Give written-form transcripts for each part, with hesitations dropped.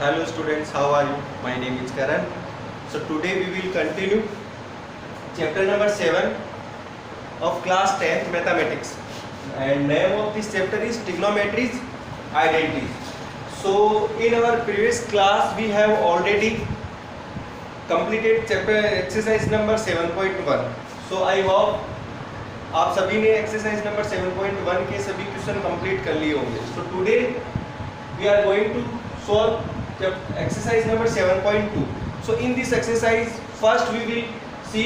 Hello students, how are you? My name is Karan. So today we will continue chapter number 7 of class 10th mathematics, and name of this chapter is trigonometry's identities. So in our previous class we have already completed chapter exercise number 7.1. So I hope आप सभी ने exercise number 7.1 के सभी question complete कर लिए होंगे. So today we are going to solve exercise number 7.2. So in this exercise first we will see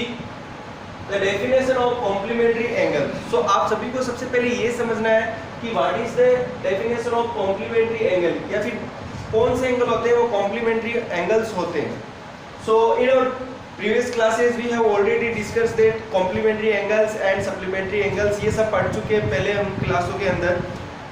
the definition of complementary angle. So आप सभी को सबसे पहले ये समझना है कि what is the definition of complementary angle, या फिर कौन से एंगल होते हैं वो कॉम्प्लीमेंट्री एंगल्स होते हैं. सो इन और previous classes we have already discussed that complementary angles and supplementary angles, ये सब पढ़ चुके हैं पहले हम क्लासों के अंदर.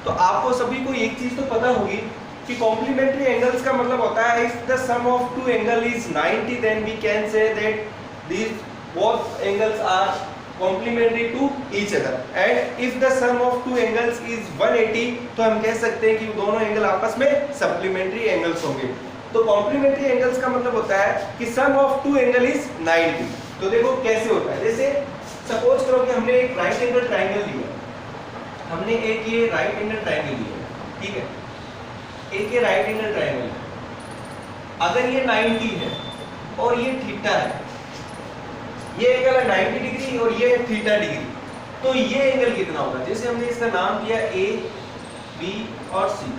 तो आपको सभी को एक चीज तो पता होगी कि complementary angles का मतलब होता है if the sum of two angle is 90 then we can say that these both angles are complementary to each other, and if the sum of two angles is 180 तो हम कह सकते हैं कि दोनों एंगल आपस में supplementary angles होंगे. तो कॉम्प्लीमेंट्री एंगल्स का मतलब होता है कि sum of two angle is 90. तो देखो कैसे होता है. जैसे सपोज करो कि हमने एक राइट एंगल ट्रायंगल लिया, हमने एक ये राइट एंगल ट्रायंगल लिया, ठीक है, एक ये राइट एंगल ट्रायंगल. अगर ये 90 है और ये थीटा है, ये एंगल है 90 डिग्री और ये थीटा डिग्री, तो ये एंगल कितना होगा. जैसे हमने इसका नाम दिया ए, बी और सी.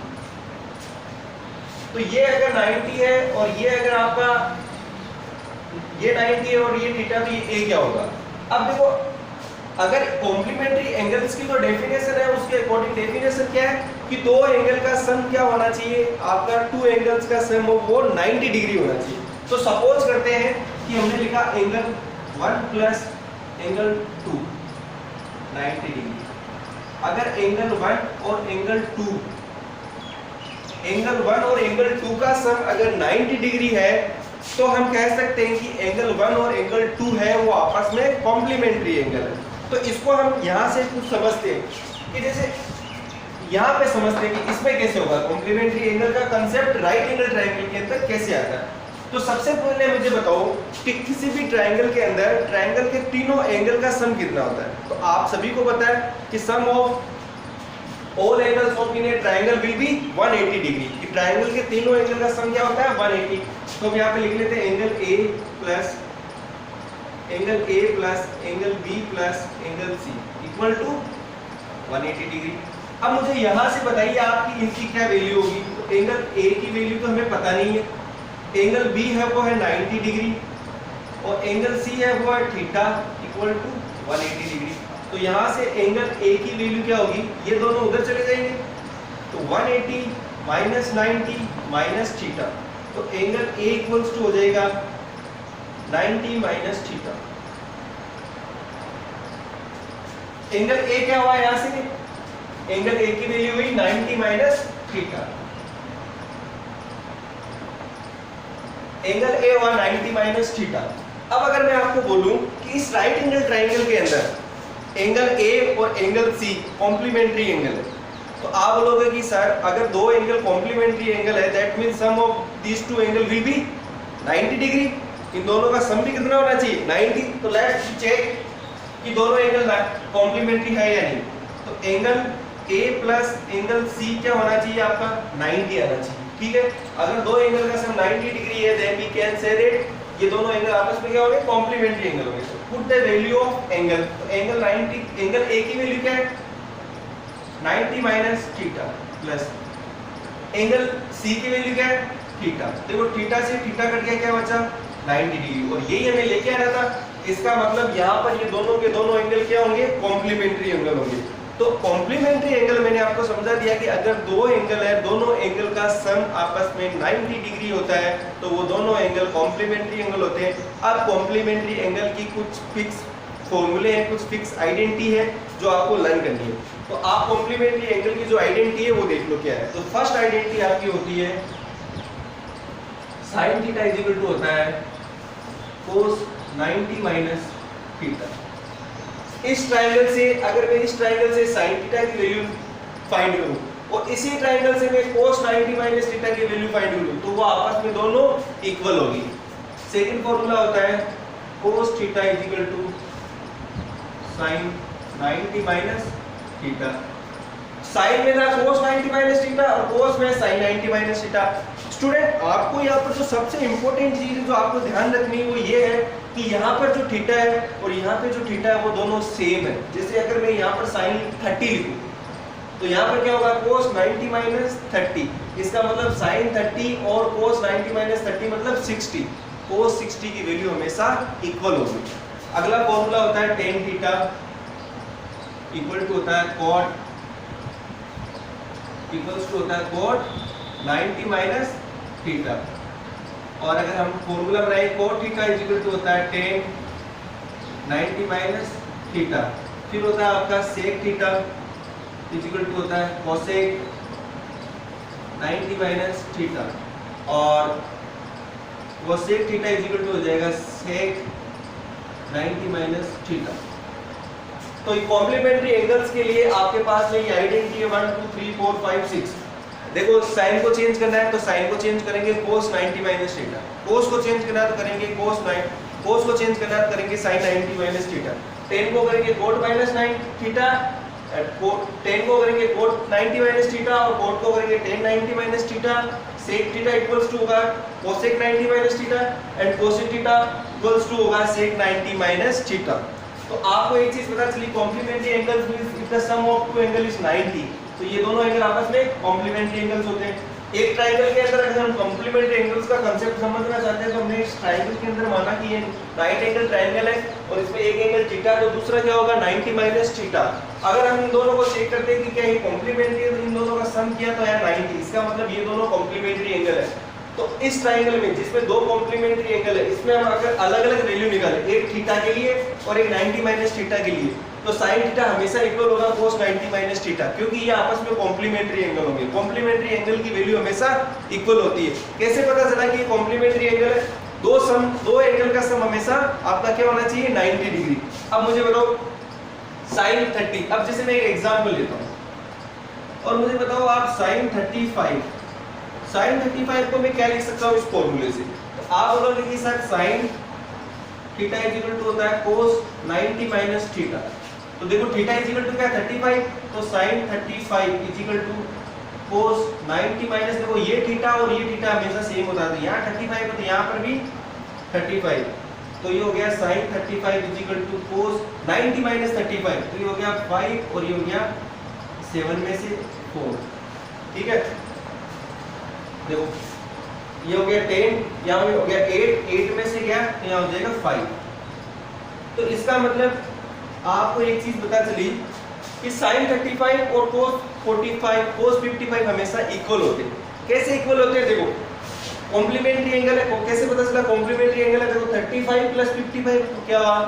तो ये अगर 90 है और ये अगर आपका ये 90 है और ये थीटा, तो ये ए क्या होगा. अब देखो अगर कॉम्प्लीमेंट्री एंगल्स की जो डेफिनेशन है उसके अकॉर्डिंग डेफिनेशन क्या है कि दो एंगल का सम क्या होना चाहिए, आपका टू एंगल्स का सम वो 90 डिग्री होना चाहिए. तो सपोज करते हैं कि हमने लिखा एंगल 1 प्लस एंगल 2 90 डिग्री. अगर एंगल 1 और एंगल 2 और एंगल 2 का सम अगर 90 डिग्री है तो हम कह सकते हैं कि एंगल 1 और एंगल 2 है वो आपस में कॉम्प्लीमेंट्री एंगल है. तो इसको हम यहाँ से कुछ समझते हैं कि जैसे यहाँ पे समझते हैं कि इसमें कैसे होगा कॉम्प्लीमेंट्री एंगल का कंसेप्ट राइट एंगल ट्रायंगल के अंदर कैसे आता है. तो सबसे पहले मुझे बताओ कि किसी भी ट्रायंगल के अंदर ट्रायंगल के तीनों एंगल का सम कितना होता है. तो आप सभी को पता है कि sum of all angles of in a triangle will be 180 degree. कि ट्रायंगल के तीनों एंगल का सम क्या होता है 180. तो हम यहाँ पे लिख लेते हैं angle A plus angle B plus angle C equal to 180 degree. अब मुझे यहाँ से बताइए आपकी इनकी क्या वैल्यू होगी. तो एंगल A की वैल्यू तो हमें पता नहीं है, एंगल B है वो है 90 डिग्री और एंगल C है वो है थीटा इक्वल टू 180 डिग्री. तो यहाँ से एंगल A की वैल्यू क्या होगी, ये दोनों उधर चले जाएंगे. तो 180 माइनस 90 माइनस थीटा, तो एंगल A इक्वल्स टू हो जाएगा 90 माइनस थीटा. एंगल A क्या हुआ यहाँ से, एंगल A की वैल्यू हुई 90 माइनस थीटा. एंगल A हुआ 90 माइनस थीटा. अब अगर मैं आपको बोलूं कि इस राइट एंगल ट्रायंगल के अंदर एंगल A और एंगल C कॉम्प्लीमेंट्री एंगल है, तो आप बोलोगे कि सर अगर दो एंगल कॉम्प्लीमेंट्री एंगल है that means sum of these two angle will be 90 degree. इन दोनों का सम भी कितना होना चाहिए 90. तो लेट्स चेक कि दोनों एंगल कॉम्प्लीमेंट्री है या नहीं. तो angle A plus angle C क्या होना चाहिए आपका 90 आना चाहिए. ठीक है, अगर दो एंगल का सम 90 डिग्री है then we can say that ये दोनों एंगल आपस में क्या होंगे कॉम्प्लीमेंट्री एंगल होंगे. Put the value of angle. तो एंगल 90, एंगल A की वैल्यू क्या है 90 minus theta plus angle C की वैल्यू क्या है थीटा. देखो थीटा से थीटा कट गया, क्या बचा 90 डिग्री, और यही हमें लेके आना था. इसका मतलब यहाँ पर ये दोनों के दोनों एंगल क्या होंगे कॉम्प्लीमेंट्री एंगल होंगे. तो कॉम्प्लीमेंट्री एंगल मैंने आपको समझा दिया कि अगर दो एंगल है दोनों एंगल का सम आपस में 90 डिग्री होता है तो वो दोनों एंगल कॉम्प्लीमेंट्री एंगल होते हैं. अब कॉम्प्लीमेंट्री एंगल की कुछ फिक्स फॉर्मूले हैं, कुछ फिक्स आइडेंटिटी है जो आपको लर्न करनी है. तो आप कॉम्प्लीमेंट्री एंगल की जो आइडेंटिटी है वो देख लो क्या है. तो फर्स्ट आइडेंटिटी आपकी होती है sine theta is equal to होता है कोस 90 माइनस थीटा. इस ट्रायंगल से अगर मैं इस ट्रायंगल से sin थीटा की वैल्यू फाइंड करूं और इसी ट्राइंगल से मैं cos 90 माइनस थीटा की वैल्यू फाइंड करूं तो वो आपस में दोनों इक्वल होगी। सेकंड फॉर्मूला होता है cos theta is equal to sin 90 minus theta. Sine में था cos 90 माइनस थीटा और cos में sin 90 माइनस थीटा। स्टूडेंट आपको यहाँ पर जो सबसे इंपॉर्टेंट चीज जो आपको ध्यान रखनी है वो ये है कि यहाँ पर जो थीटा है और यहाँ पे जो थीटा है वो दोनों सेम है। जैसे अगर मैं यहाँ पर sin 30 लिखूं तो यहाँ पर क्या होगा cos 90 माइनस 30, इसका मतलब sin 30 और cos 90 माइनस 30 मतलब 60। cos 60 की वैल्यू हमेशा इक्वल होगी। अगला फॉर्मूला होता है tan थीटा इक्वल टू होता है cot इक्वल्स टू होता है cot 90 माइनस थीटा। और अगर हम फॉर्मूला बनाए cot theta is equal to होता है tan 90 माइनस थीटा। फिर होता है आपका sec theta is equal to होता है cosec 90 माइनस थीटा। और cosec theta is equal to हो जाएगा sec 90 माइनस थीटा। तो ये कॉम्प्लीमेंट्री एंगल्स के लिए आपके पास में ये आइडेंटिटी है 1 2 3 4 5 6। देखो साइन को चेंज करना है तो साइन को चेंज करेंगे cos 90 माइनस थीटा, cos को चेंज करना है तो करेंगे cos को चेंज करना है तो करेंगे sin 90 माइनस थीटा, tan को करेंगे cot माइनस 9 थीटा, tan को करेंगे cot 90 माइनस थीटा और cot को करेंगे tan 90 minus theta. sec theta equals to होगा cosec 90 minus theta and cosec theta equals to होगा sec 90 माइनस थीटा। तो आपको एक चीज पता चली complementary angles means if the sum of two angle is 90, तो ये दोनों एंगल आपस में कॉम्प्लीमेंट्री एंगल्स होते हैं। एक ट्रायंगल के अंदर अगर हम कॉम्प्लीमेंट्री एंगल्स का कांसेप्ट समझना चाहते हैं तो हमने इस ट्रायंगल के अंदर माना कि ये राइट एंगल ट्रायंगल है और इसमें एक एंगल थीटा है तो दूसरा क्या होगा 90 माइनस थीटा। अगर हम इन दोनों को चेक करते हैं कि क्या ये कॉम्प्लीमेंट्री है तो इन दोनों का सम किया तो है 90, इसका मतलब ये दोनों कॉम्प्लीमेंट्री एंगल है। तो इस ट्रायंगल में जिसमें दो कॉम्प्लीमेंट्री एंगल है इसमें हम अगर अलग-अलग वैल्यू निकालें, एक थीटा के लिए और एक 90 माइनस थीटा के लिए, तो sin थीटा हमेशा इक्वल होगा cos 90 माइनस थीटा क्योंकि ये आपस में कॉम्प्लीमेंट्री एंगल होंगे। कॉम्प्लीमेंट्री एंगल की वैल्यू हमेशा इक्वल होती है। कैसे पता चला कि ये कॉम्प्लीमेंट्री एंगल है? दो एंगल का सम हमेशा आपका क्या होना चाहिए 90 डिग्री। अब मुझे बताओ sin 30, अब जैसे मैं एक एग्जांपल लेता हूं और मुझे बताओ आप sin 35 को मैं क्या लिख सकता हूं इस फॉर्मूले से? तो आप बोलोगे कि sir sin theta is equal to होता है cos 90 माइनस थीटा। तो देखो थीटा इज इक्वल टू क्या 35, तो sin 35 is equal to cos 90 minus, देखो ये थीटा और ये थीटा हमेशा सेम होता है, तो यहाँ 35 है तो यहाँ पर भी 35, तो ये हो गया sin 35 is equal to cos 90 minus 35, तो ये हो गया 5 और ये हो गया 7 में से 4। ठीक है, देखो ये हो गया 10, यहाँ हो गया 8 में से गया तो यहाँ हो जाएगा 5। तो इसका मतलब आपको एक चीज पता चली कि sin 35 और cos 55 हमेशा इक्वल होते हैं। कैसे इक्वल होते हैं? देखो कॉम्प्लीमेंट्री एंगल है, कैसे पता चला कॉम्प्लीमेंट्री एंगल है? देखो 35 प्लस 55 तो क्या हुआ?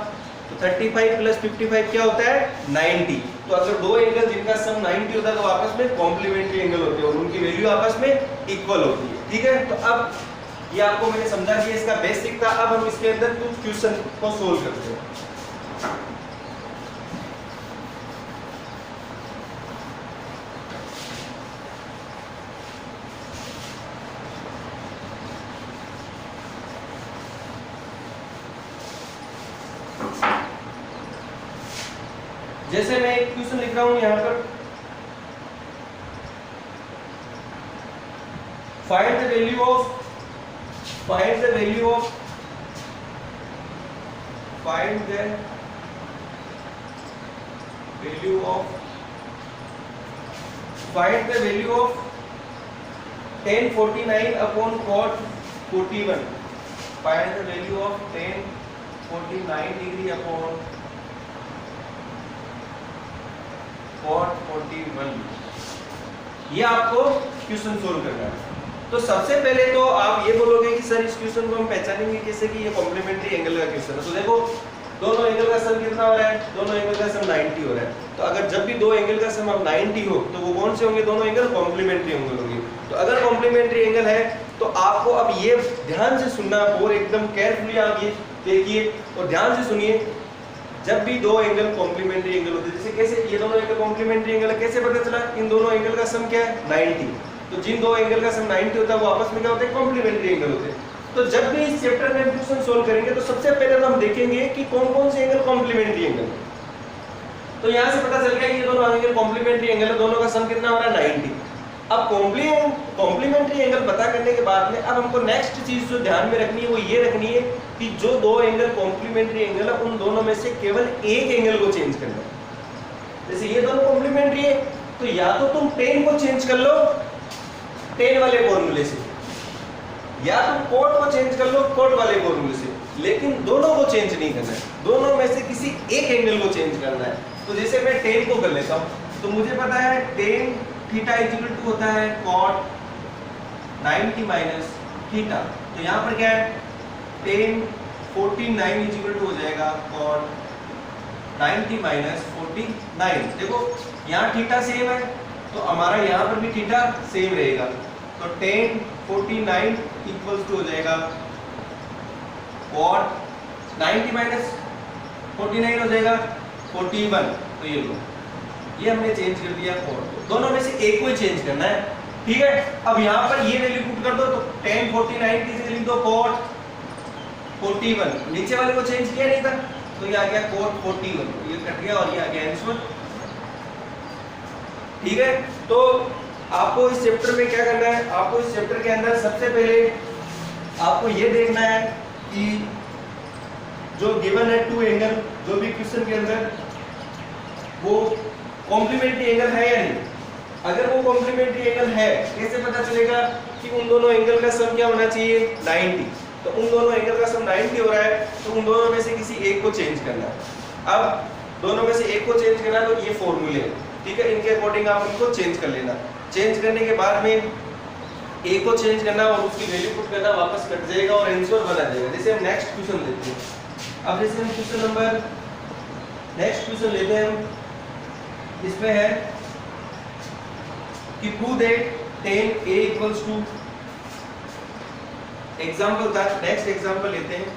तो 35 प्लस 55 क्या होता है 90। तो अगर दो एंगल जिनका सम 90 होता है तो आपस में कॉम्प्लीमेंट्री एंगल होते हैं और उनकी वैल्यू आपस में इक्वल होती है। ठीक है, तो अब ये आपको मैंने समझा दिया, इसका बेसिक था। अब हम इसके अंदर कुछ क्वेश्चन को सोल्व करते हैं। जैसे मैं एक क्वेश्चन लिख रहा हूं यहां पर, find the value of find the value of 1049 upon cot 41। Find the value of 1049 degree upon cot 41। ये आपको क्वेश्चन सोल्व करना है। तो सबसे पहले तो आप ये बोलोगे कि सर इस क्वेश्चन को हम पहचानेंगे कैसे कि ये कॉम्प्लीमेंट्री एंगल का क्वेश्चन है। तो देखो दोनों एंगल का सम कितना हो रहा है? दोनों एंगल का सम 90 हो रहा है। तो अगर जब भी दो एंगल का सम अब 90 हो तो वो कौन से होंगे? दोनों एंगल कॉम्प्लीमेंट्री एंगल होंगे। तो अगर कॉम्प्लीमेंट्री एंगल है तो आपको अब ये ध्यान से सुनना और एकदम केयरफुली आप ये देखिए और ध्यान से सुनिए जब भी दो एंगल कॉम्प्लीमेंट्री एंगल होते हैं, जैसे कैसे ये दोनों एंगल कॉम्प्लीमेंट्री एंगल है, कैसे पता चला? इन दोनों एंगल का सम क्या है? 90। तो जिन दो एंगल का सम 90 होता है वो आपस में क्या होते हैं? कॉम्प्लीमेंट्री एंगल होते हैं। तो जब भी इस चैप्टर में क्वेश्चन सोल्व करेंगे तो सबसे पहले तो हम देखेंगे कि कौन कौन से एंगल कॉम्प्लीमेंट्री एंगल है। तो यहाँ से पता चल गया ये दोनों एंगल कॉम्प्लीमेंट्री एंगल है, दोनों का सम कितना हो रहा है? 90। अब कॉम्प्लीमेंट्री एंगल पता करने के बाद में अब हमको नेक्स्ट चीज जो ध्यान में रखनी है वो ये रखनी है कि जो दो एंगल कॉम्प्लीमेंट्री एंगल है उन दोनों में से केवल एक एंगल को चेंज करना है। जैसे ये दोनों कॉम्प्लीमेंट्री है तो या तो तुम tan को चेंज कर लो tan वाले फॉर्मूले से, या तुम cot को चेंज कर लो cot वाले फॉर्मूले से, लेकिन दोनों को चेंज नहीं करना है, दोनों में से किसी एक एंगल को चेंज करना है। तो जैसे मैं tan को कर लेता हूं, तो मुझे पता है tan थीटा इक्वल टू होता है cot 90 माइनस थीटा। तो यहाँ पर क्या है? tan 49 इक्वल टू हो जाएगा cot 90 माइनस 49। देखो यहाँ थीटा सेम है तो हमारा यहाँ पर भी थीटा सेम रहेगा। तो tan 49 इक्वल टू हो जाएगा cot 90 माइनस 49 हो जाएगा 41। तो ये लो, ये हमने चेंज कर दिया cot, दोनों में से एक को ही चेंज करना है, ठीक है। अब यहाँ पर ये वैल्यू पुट कर दो तो tan 49 की जगह लिख दो cot 41, नीचे वाले को चेंज किया नहीं था तो ये आ गया cot 41, ये कट गया और ये आ गया आंसर, ठीक है। तो आपको इस चैप्टर में क्या करना है? आपको इस चैप्टर के अंदर सबसे पहले आपको ये देखना है कि जो गिवन है टू एंगल, जो भी क्वेश्चन के अंदर, वो कॉम्प्लीमेंट्री एंगल है या नहीं। अगर वो कॉम्प्लीमेंट्री एंगल है, कैसे पता चलेगा कि उन दोनों एंगल का सम क्या होना चाहिए? 90। तो उन दोनों एंगल का सम 90 हो रहा है तो उन दोनों में से किसी एक को चेंज करना है। अब दोनों में से एक को चेंज करना है तो ये फॉर्मूले, ठीक है, इनके अकॉर्डिंग आप इनको चेंज कर लेना। चेंज करने के बाद में एक को चेंज करना और उसकी वैल्यू पुट करना, वापस कट जाएगा और आंसर बना जाएगा। जैसे हम नेक्स्ट क्वेश्चन लेते हैं। अब जैसे हम क्वेश्चन नंबर नेक्स्ट क्वेश्चन लेते हैं, हम इसमें है कि prove that tan a equals to, example था, नेक्स्ट एग्जांपल लेते हैं।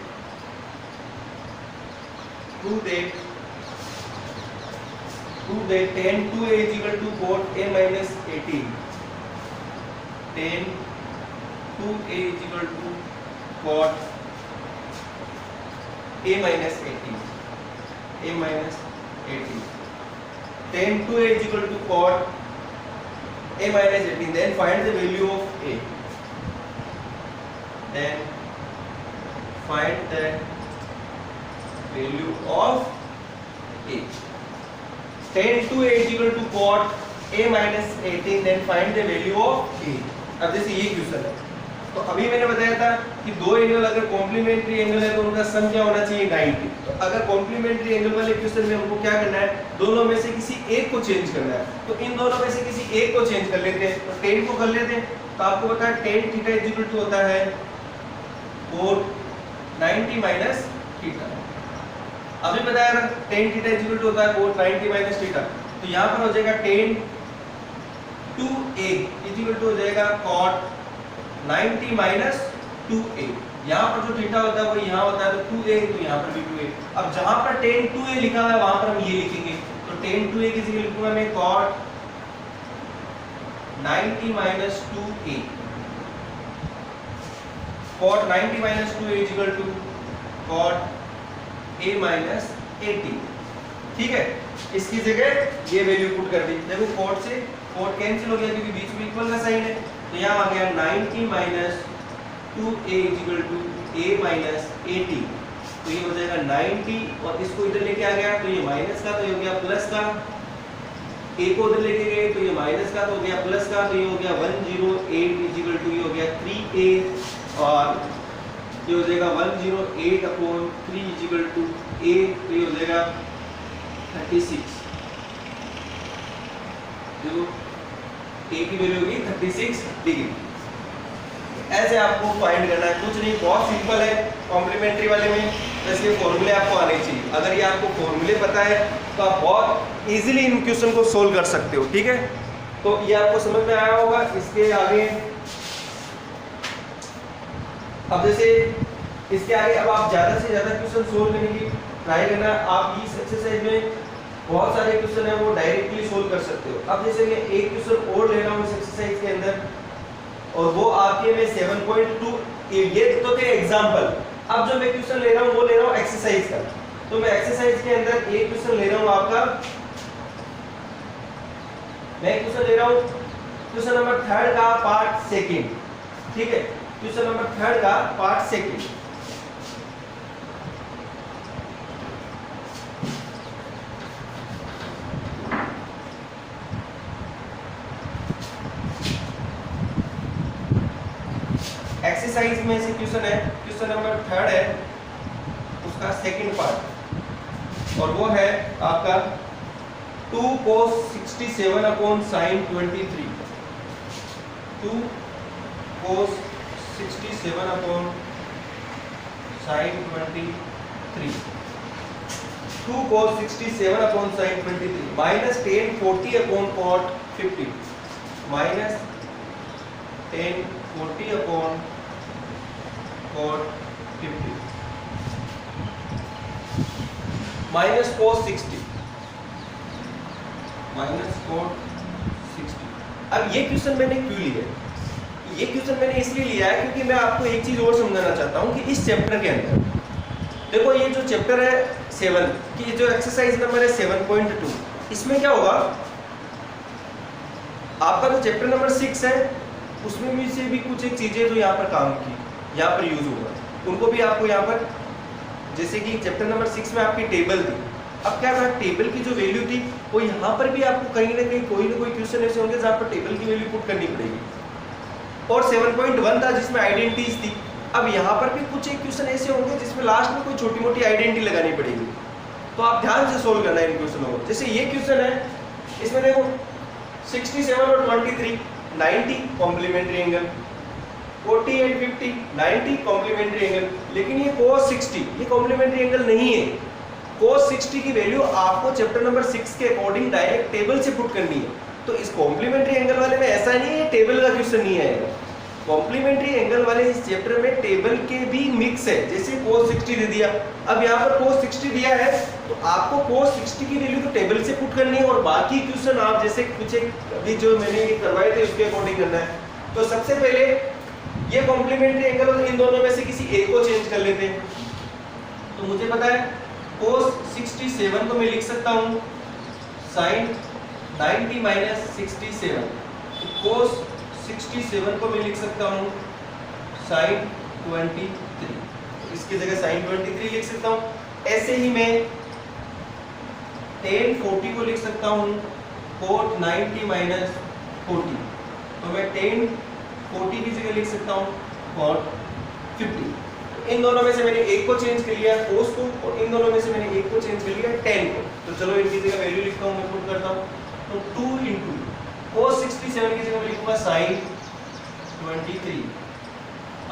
Prove that tan 2a is equal to cot a minus 18, tan 2a is equal to cot a minus 18, a minus 18, tan 2a is equal to cot a minus 18, then find the value of a, then find the value of a, tan 2a is equal to cot a minus 18, then find the value of a। अब जैसे ये question है तो अभी मैंने बताया था कि दो एंगल अगर कॉम्प्लीमेंट्री एंगल है तो उनका सम क्या होना चाहिए? 90। तो अगर कॉम्प्लीमेंट्री एंगल वाले क्वेश्चन में हमको क्या करना है? दोनों में से किसी एक को चेंज करना है। तो इन दोनों में से किसी एक को चेंज कर लेते हैं। तो tan को कर लेते हैं, तो आपको पता है tan theta is equal to होता है cot 90 माइनस थीटा। अभी बताया ना tan theta is equal to होता है cot 90 माइनस थीटा। तो यहाँ पर हो जाएगा tan 2a is equal to हो जाएगा cot 90 माइनस 2a। यहाँ पर जो थीटा होता है वो यहाँ होता है तो 2a, तो यहाँ पर भी 2a। अब जहाँ पर tan 2a लिखा हुआ है वहां पर हम ये लिखेंगे। तो tan 2a की जगह लिखूंगा मैं cot 90 minus 2a, cot 90 minus 2a is equal to cot a minus 80, ठीक है। इसकी जगह ये वैल्यू पुट कर दी। देखो cot से cot कैंसिल हो गया क्योंकि बीच में इक्वल का साइन है, तो यहाँ आ गया 90 minus 2a is equal to a minus 80। तो ये हो जाएगा 90 और इसको इधर लेके आ गया तो ये माइनस का, तो ये हो गया प्लस का, a को उधर लेके गए तो ये माइनस का, तो हो गया प्लस का, तो ये हो गया 108 इज इक्वल टू ये हो गया 3a और ये हो जाएगा 108 upon 3 is equal to a, तो ये हो जाएगा 36। देखो a की वैल्यू होगी 36 डिग्री। ऐसे आपको फाइंड करना है, कुछ नहीं, बहुत सिंपल है। कॉम्प्लीमेंट्री वाले में बस ये फॉर्मूले आपको आने चाहिए। अगर ये आपको फॉर्मूले पता है तो आप बहुत इजीली इन क्वेश्चन को सोल्व कर सकते हो, ठीक है। तो ये आपको समझ में आया होगा। इसके आगे अब जैसे इसके आगे अब आप ज़्यादा से ज़्यादा क्वेश्चन सोल्व करने की ट्राई करना। आप इस एक्सरसाइज में बहुत सारे क्वेश्चन है वो डायरेक्टली सोल्व कर सकते हो। अब जैसे मैं एक क्वेश्चन और ले रहा हूँ इस एक्सरसाइज के अंदर, और वो आपके में 7.2, ये तो थे एग्जाम्पल। अब जो मैं क्वेश्चन ले रहा हूँ वो ले रहा हूँ एक्सरसाइज का। तो मैं एक्सरसाइज के अंदर एक क्वेश्चन ले रहा हूँ आपका, मैं क्वेश्चन ले रहा हूँ क्वेश्चन नंबर 3 का पार्ट सेकंड, ठीक है, क्वेश्चन नंबर 3 का पार्ट सेकंड। एक्सरसाइज में से क्वेश्चन है, क्वेश्चन नंबर 3 है, उसका सेकंड पार्ट, और वो है आपका 2 cos 67 upon sin 23, 2 cos 67 upon sin 23, 2 cos 67 upon sin 23 minus 10 40 upon cot 50, minus 10 40 upon cot 50, minus cos 60, minus cot 60। अब ये क्वेश्चन मैंने क्यों लिया है? ये क्वेश्चन मैंने इसलिए लिया है क्योंकि मैं आपको एक चीज और समझाना चाहता हूँ कि इस चैप्टर के अंदर देखो, ये जो चैप्टर है 7 की जो एक्सरसाइज नंबर है 7.2, इसमें क्या होगा, आपका जो चैप्टर नंबर 6 है उसमें भी से भी कुछ एक चीजें जो यहाँ पर काम की, यहाँ पर यूज होगा, उनको भी आपको यहाँ पर, जैसे कि चैप्टर नंबर 6 में आपकी टेबल थी। अब क्या था, टेबल की जो वैल्यू थी वो यहाँ पर भी आपको कहीं ना कहीं कोई ना कोई क्वेश्चन ऐसे होंगे जहाँ पर टेबल की वैल्यू पुट करनी पड़ेगी। और 7.1 था जिसमें आइडेंटिटीज थी। अब यहाँ पर भी कुछ एक क्वेश्चन ऐसे होंगे जिसमें लास्ट में कोई छोटी मोटी आइडेंटिटी लगानी पड़ेगी। तो आप ध्यान से सोल्व करना है इन क्वेश्चनों को। जैसे ये क्वेश्चन है, इसमें देखो 67 और 23 90 complementary angle, 40 and 50 90 complementary angle, लेकिन ये cos 60 ये कॉम्प्लीमेंट्री एंगल नहीं है। cos 60 की वैल्यू आपको चैप्टर नंबर 6 के अकॉर्डिंग डायरेक्ट टेबल से पुट करनी है। तो इस कॉम्प्लीमेंट्री एंगल वाले में ऐसा नहीं है टेबल का क्वेश्चन नहीं आएगा। कॉम्प्लीमेंट्री एंगल वाले इस चैप्टर में टेबल के भी मिक्स है। जैसे cos 60 दे दिया, अब यहाँ पर cos 60 दिया है तो आपको cos 60 की वैल्यू तो टेबल से पुट करनी है, और बाकी क्वेश्चन आप जैसे कुछ अभी जो मैंने करवाए थे उसके अकॉर्डिंग करना है। तो सबसे पहले ये कॉम्प्लीमेंट्री एंगल और इन दोनों में से किसी एक को चेंज कर लेते हैं। तो मुझे पता है cos 67 को मैं लिख सकता हूँ sin 90 माइनस 67, तो cos 67 को मैं लिख सकता हूँ sin 23, इसकी जगह sin 23 लिख सकता हूँ। ऐसे ही मैं tan 40 को लिख सकता हूँ cot 90 माइनस 40, तो मैं tan 40 की जगह लिख सकता हूँ cot 50। इन दोनों में से मैंने एक को चेंज कर लिया cos को, और इन दोनों में से मैंने एक को चेंज कर लिया tan को। तो चलो इनकी जगह वैल्यू लिखता हूँ, मैं पुट करता हूँ। तो 2 इंटू cos 67 की जगह मैं लिखूंगा sin 23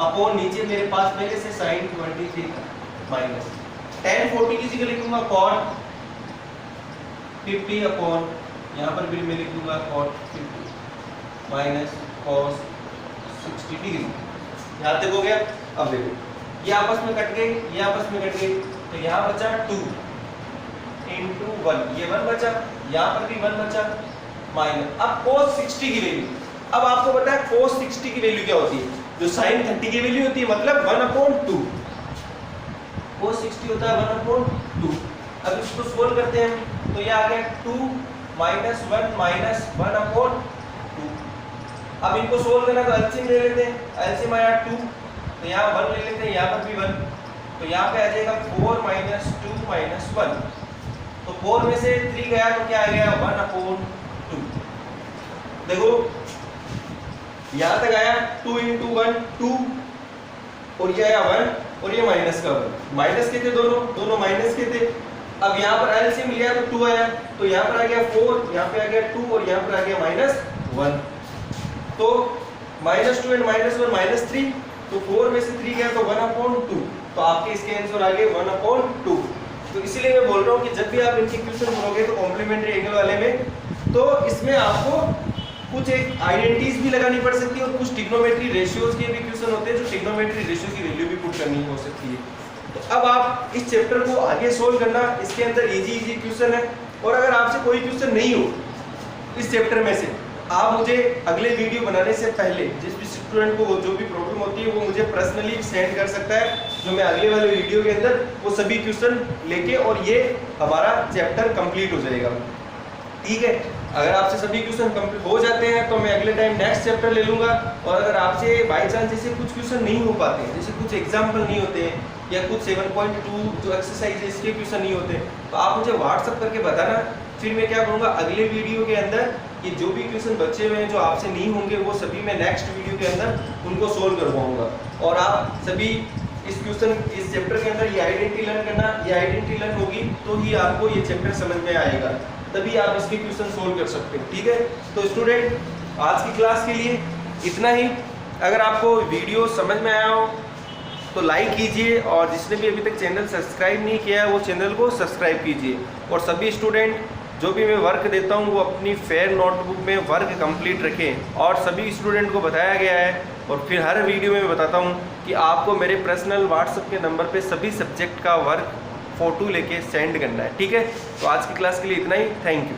अपॉन नीचे मेरे पास पहले से sin 23 था माइनस tan 40 की जगह लिखूंगा cot 50 अपॉन यहाँ पर भी मैं लिखूंगा cot 50 माइनस cos 60 डिग्री। यहाँ तक हो गया। अब देखो ये आपस में कट गए, ये आपस में कट गए, तो यहाँ बचा 2 इंटू 1, ये 1 बचा, यहाँ पर भी 1 बचा माइनस। अब cos 60 की वैल्यू, अब आपको पता है cos 60 की वैल्यू क्या होती है, जो sin 30 की वैल्यू होती है, मतलब 1/2। cos 60 होता है 1/2। अब इसको सोल्व करते हैं तो ये आ गया 2 माइनस 1 माइनस 1/2। अब इनको सोल्व करना तो एलसीएम ले लेते हैं, एलसीएम आया 2, तो यहाँ 1 ले लेते हैं, यहाँ पर भी 1, तो यहाँ पे आ जाएगा 4 माइनस 2 माइनस 1। तो 4 में से 3 गया तो क्या आ गया 1/2। देखो यहाँ तक आया 2 इंटू 1 2, और ये आया 1, और ये माइनस का 1। माइनस के थे दोनों माइनस के थे। अब यहाँ पर एलसीएम लिया तो 2 आया, तो यहाँ पर आ गया 4, यहाँ पे आ गया 2, और यहाँ पर आ गया -1। तो -2 एंड -1 -3, तो 4 में से 3 गया तो 1/2। तो आपके इसके आंसर आ गए 1/2। तो इसीलिए मैं बोल रहा हूँ कि जब भी आप इनके क्वेश्चन करोगे तो कॉम्प्लीमेंट्री एंगल वाले में, तो इसमें आपको कुछ एक आइडेंटिटीज भी लगानी पड़ सकती है, और कुछ ट्रिग्नोमेट्री रेशियोज के भी क्वेश्चन होते हैं, जो ट्रिग्नोमेट्री रेशियो की वैल्यू भी पुट करनी हो सकती है। तो अब आप इस चैप्टर को आगे सोल्व करना, इसके अंदर इजी क्वेश्चन है। और अगर आपसे कोई क्वेश्चन नहीं हो इस चैप्टर में से, आप मुझे अगले वीडियो बनाने से पहले जिस भी स्टूडेंट को जो भी प्रॉब्लम होती है वो मुझे पर्सनली सेंड कर सकता है, जो मैं अगले वाले वीडियो के अंदर वो सभी क्वेश्चन लेके और ये हमारा चैप्टर कंप्लीट हो जाएगा। ठीक है, अगर आपसे सभी क्वेश्चन कंप्लीट हो जाते हैं तो मैं अगले टाइम नेक्स्ट चैप्टर ले लूँगा। और अगर आपसे बाई चांस जैसे कुछ क्वेश्चन नहीं हो पाते हैं, जैसे कुछ एग्जाम्पल नहीं होते हैं या कुछ 7.2 जो एक्सरसाइज है इसके क्वेश्चन नहीं होते, तो आप मुझे व्हाट्सअप करके बताना। फिर मैं क्या करूँगा, अगले वीडियो के अंदर ये जो भी क्वेश्चन बचे हुए हैं जो आपसे नहीं होंगे वो सभी मैं नेक्स्ट वीडियो के अंदर उनको सोल्व करवाऊँगा। और आप सभी इस चैप्टर के अंदर ये आइडेंटिटी लर्न करना, ये आइडेंटिटी लर्न होगी तो ही आपको ये चैप्टर समझ में आएगा, तभी आप इसके क्वेश्चन सोल्व कर सकते हो। ठीक है, तो स्टूडेंट आज की क्लास के लिए इतना ही। अगर आपको वीडियो समझ में आया हो तो लाइक कीजिए, और जिसने भी अभी तक चैनल सब्सक्राइब नहीं किया है वो चैनल को सब्सक्राइब कीजिए। और सभी स्टूडेंट जो भी मैं वर्क देता हूँ वो अपनी फेयर नोटबुक में वर्क कंप्लीट रखें। और सभी स्टूडेंट को बताया गया है, और फिर हर वीडियो में मैं बताता हूँ कि आपको मेरे पर्सनल व्हाट्सएप के नंबर पे सभी सब्जेक्ट का वर्क फ़ोटो लेके सेंड करना है। ठीक है, तो आज की क्लास के लिए इतना ही। Thank you.